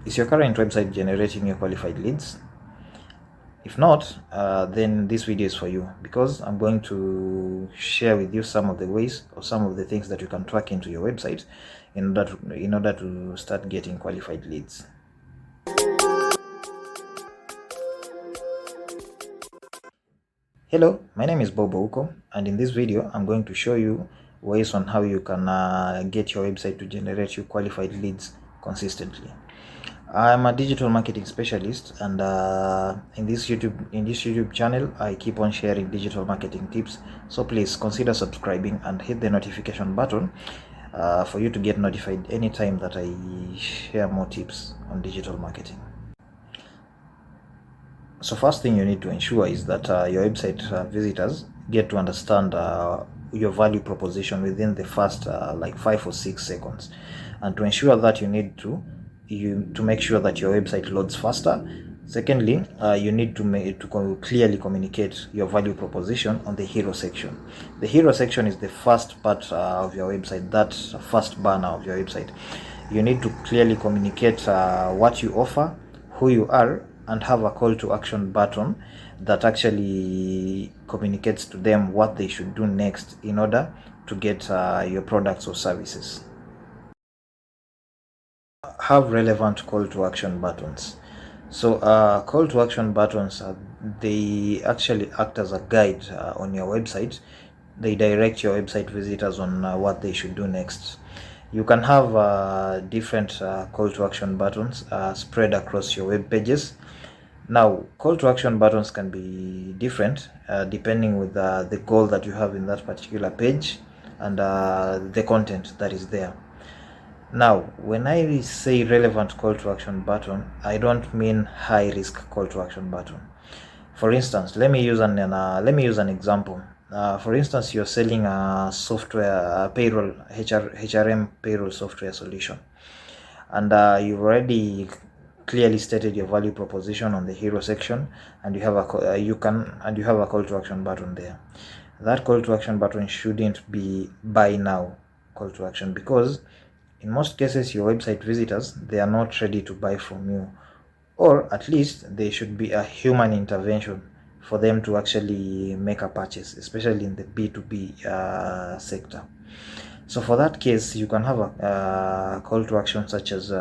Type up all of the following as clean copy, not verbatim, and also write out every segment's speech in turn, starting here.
Is your current website generating your qualified leads? If not, then this video is for you, because I'm going to share with you some of the ways or some of the things that you can track into your website in order to start getting qualified leads. Hello, my name is Bobo Uko, and in this video I'm going to show you ways on how you can get your website to generate you qualified leads consistently. I'm a digital marketing specialist, and in this YouTube channel I keep on sharing digital marketing tips, so please consider subscribing and hit the notification button for you to get notified anytime that I share more tips on digital marketing. So first thing you need to ensure is that your website visitors get to understand your value proposition within the first like 5 or 6 seconds. And to ensure that, you need to make sure that your website loads faster. Secondly, you need to clearly communicate your value proposition on the hero section. The hero section is the first part of your website, that first banner of your website. You need to clearly communicate what you offer, who you are, and have a call to action button that actually communicates to them what they should do next in order to get your products or services. Have relevant call to action buttons. So call to action buttons, they actually act as a guide on your website. They direct your website visitors on what they should do next. You can have different call to action buttons spread across your web pages. Now, call to action buttons can be different depending with the goal that you have in that particular page and the content that is there. Now, when I say relevant call to action button, I don't mean high risk call to action button. For instance, let me use an example. For instance, you're selling a software, payroll, HRM payroll software solution, and you've already clearly stated your value proposition on the hero section, and you have a call to action button there. That call to action button shouldn't be buy now call to action, because in most cases your website visitors, they are not ready to buy from you, or at least there should be a human intervention for them to actually make a purchase, especially in the B2B sector. So for that case, you can have a call to action such as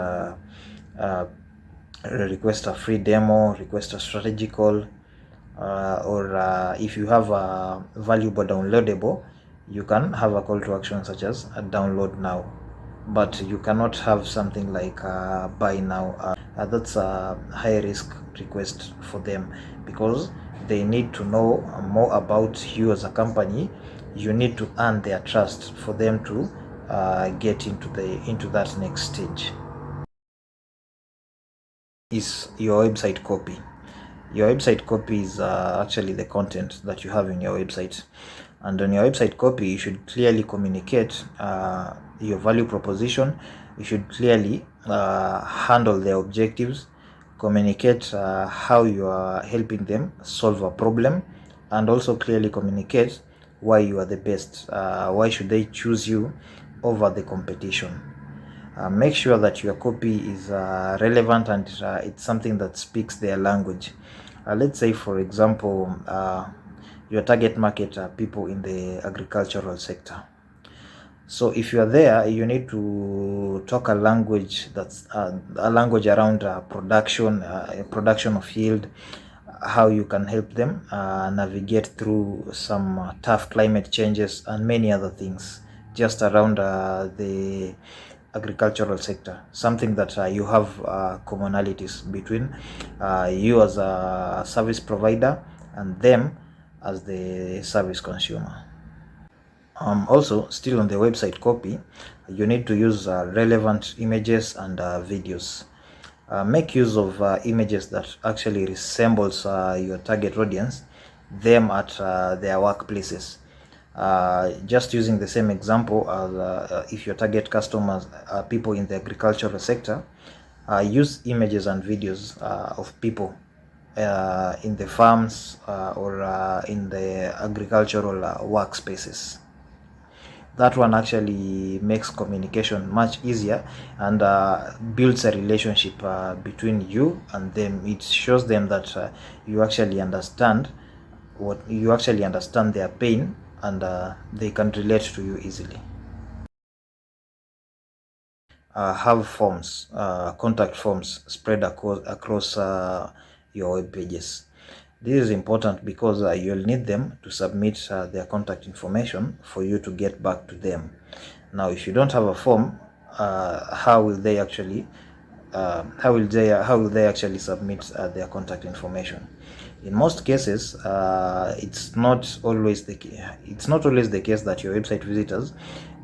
request a free demo, request a strategy call, or if you have a valuable downloadable, you can have a call to action such as a download now. But you cannot have something like buy now. That's a high risk request for them, because they need to know more about you as a company. You need to earn their trust for them to get into that next stage. Is your website copy. Your website copy is actually the content that you have in your website, and on your website copy you should clearly communicate your value proposition. You should clearly handle their objectives, communicate how you are helping them solve a problem, and also clearly communicate why you are the best. Why should they choose you over the competition? Make sure that your copy is relevant and it's something that speaks their language. Let's say, for example, your target market are people in the agricultural sector. So if you are there, you need to talk a language that's a language around production of yield, how you can help them navigate through some tough climate changes and many other things just around the agricultural sector. Something that you have commonalities between you as a service provider and them as the service consumer. Also, still on the website copy, you need to use relevant images and videos. Make use of images that actually resembles your target audience, them at their workplaces. Just using the same example, if your target customers are people in the agricultural sector, use images and videos of people in the farms or in the agricultural workspaces. That one actually makes communication much easier and builds a relationship between you and them. It shows them that you actually understand their pain, and they can relate to you easily. Have forms, contact forms spread across your web pages. This is important because you'll need them to submit their contact information for you to get back to them. Now, if you don't have a form, how will they actually submit their contact information? In most cases, it's not always the case that your website visitors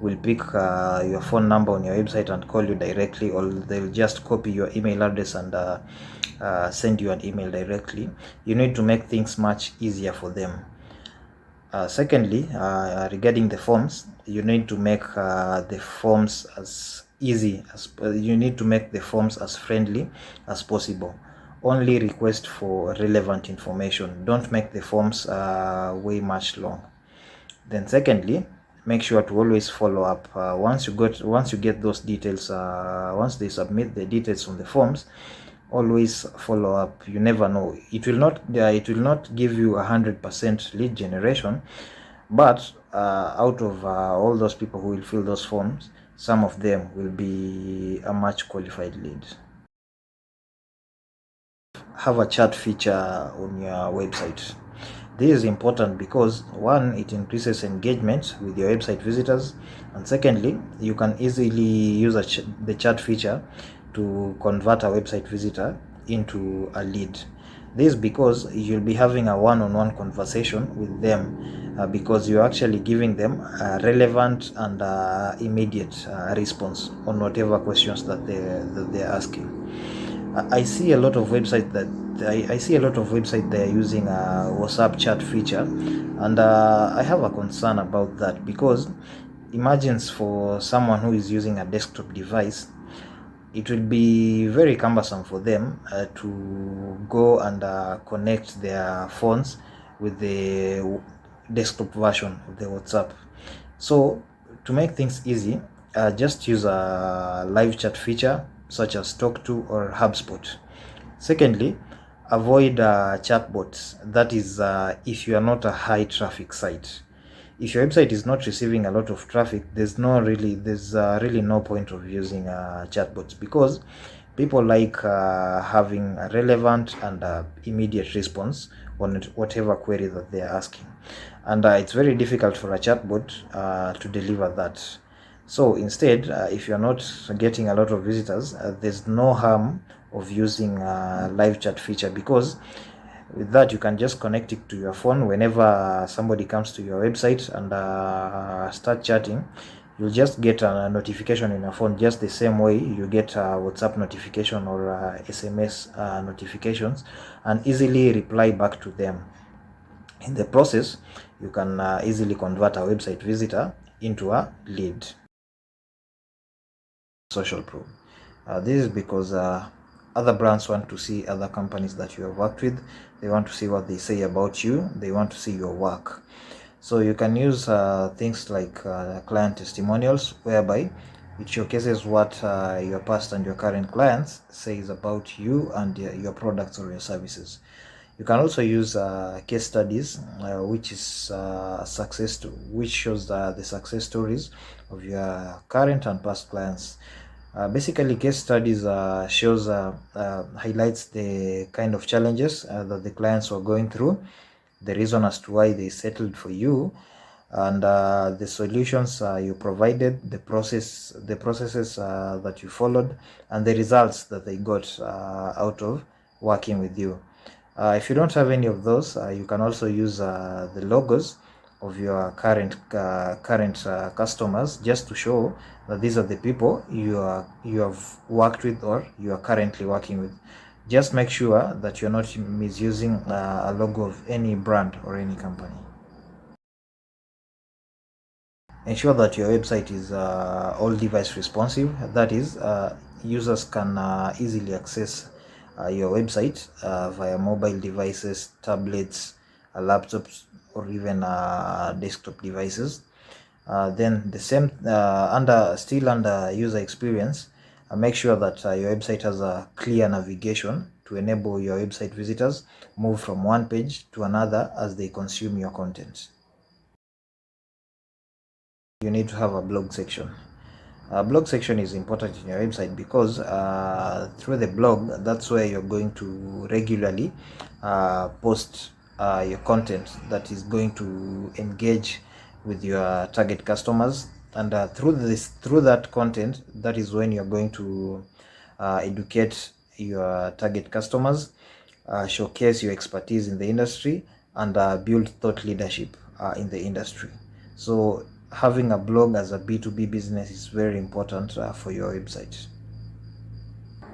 will pick your phone number on your website and call you directly, or they'll just copy your email address and send you an email directly. You need to make things much easier for them. Secondly, regarding the forms, you need to make the forms as friendly as possible. Only request for relevant information. Don't make the forms way much long. Then secondly, make sure to always follow up. Once you get those details, once they submit the details on the forms, always follow up. You never know, it will not give you 100% lead generation, but out of all those people who will fill those forms, some of them will be a much qualified lead. Have a chat feature on your website. This is important because, one, it increases engagement with your website visitors, and secondly, you can easily use the chat feature to convert a website visitor into a lead. This is because you'll be having a one-on-one conversation with them, because you're actually giving them a relevant and immediate response on whatever questions that they're asking. I see a lot of websites they're using a WhatsApp chat feature, and I have a concern about that, because imagine for someone who is using a desktop device, it will be very cumbersome for them to go and connect their phones with the desktop version of the WhatsApp. So to make things easy, just use a live chat feature such as Talk2 or HubSpot. Secondly, avoid chatbots. That is, if you are not a high traffic site. If your website is not receiving a lot of traffic, there's really no point of using chatbots, because people like having a relevant and immediate response on whatever query that they are asking, and it's very difficult for a chatbot to deliver that. So instead, if you're not getting a lot of visitors, there's no harm of using a live chat feature, because with that you can just connect it to your phone. Whenever somebody comes to your website and start chatting, you'll just get a notification in your phone, just the same way you get a WhatsApp notification or SMS notifications, and easily reply back to them. In the process, you can easily convert a website visitor into a lead. Social proof. This is because other brands want to see other companies that you have worked with. They want to see what they say about you. They want to see your work. So you can use things like client testimonials, whereby it showcases what your past and your current clients says about you and your products or your services. You can also use case studies, which shows the success stories of your current and past clients. Basically, case studies highlights the kind of challenges that the clients were going through, the reason as to why they settled for you, and the solutions you provided, the processes that you followed, and the results that they got out of working with you. If you don't have any of those, you can also use the logos of your current customers, just to show that these are the people you have worked with or you are currently working with. Just make sure that you're not misusing a logo of any brand or any company. Ensure that your website is all device responsive. That is, users can easily access your website via mobile devices, tablets, laptops, or even desktop devices. Then the same still under user experience, make sure that your website has a clear navigation to enable your website visitors move from one page to another as they consume your content. You need to have a blog section. A blog section is important in your website because through the blog, that's where you're going to regularly post your content that is going to engage with your target customers, and through that content, that is when you're going to educate your target customers, showcase your expertise in the industry, and build thought leadership in the industry. So having a blog as a B2B business is very important for your website.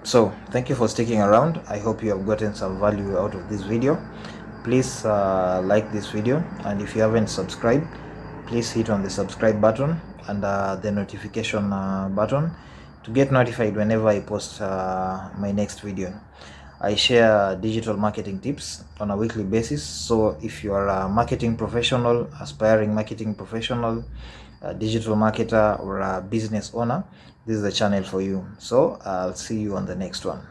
So thank you for sticking around. I hope you have gotten some value out of this video. Please like this video, and if you haven't subscribed, please hit on the subscribe button and the notification button to get notified whenever I post my next video. I share digital marketing tips on a weekly basis, so if you are a marketing professional, aspiring marketing professional, a digital marketer, or a business owner, this is the channel for you. So I'll see you on the next one.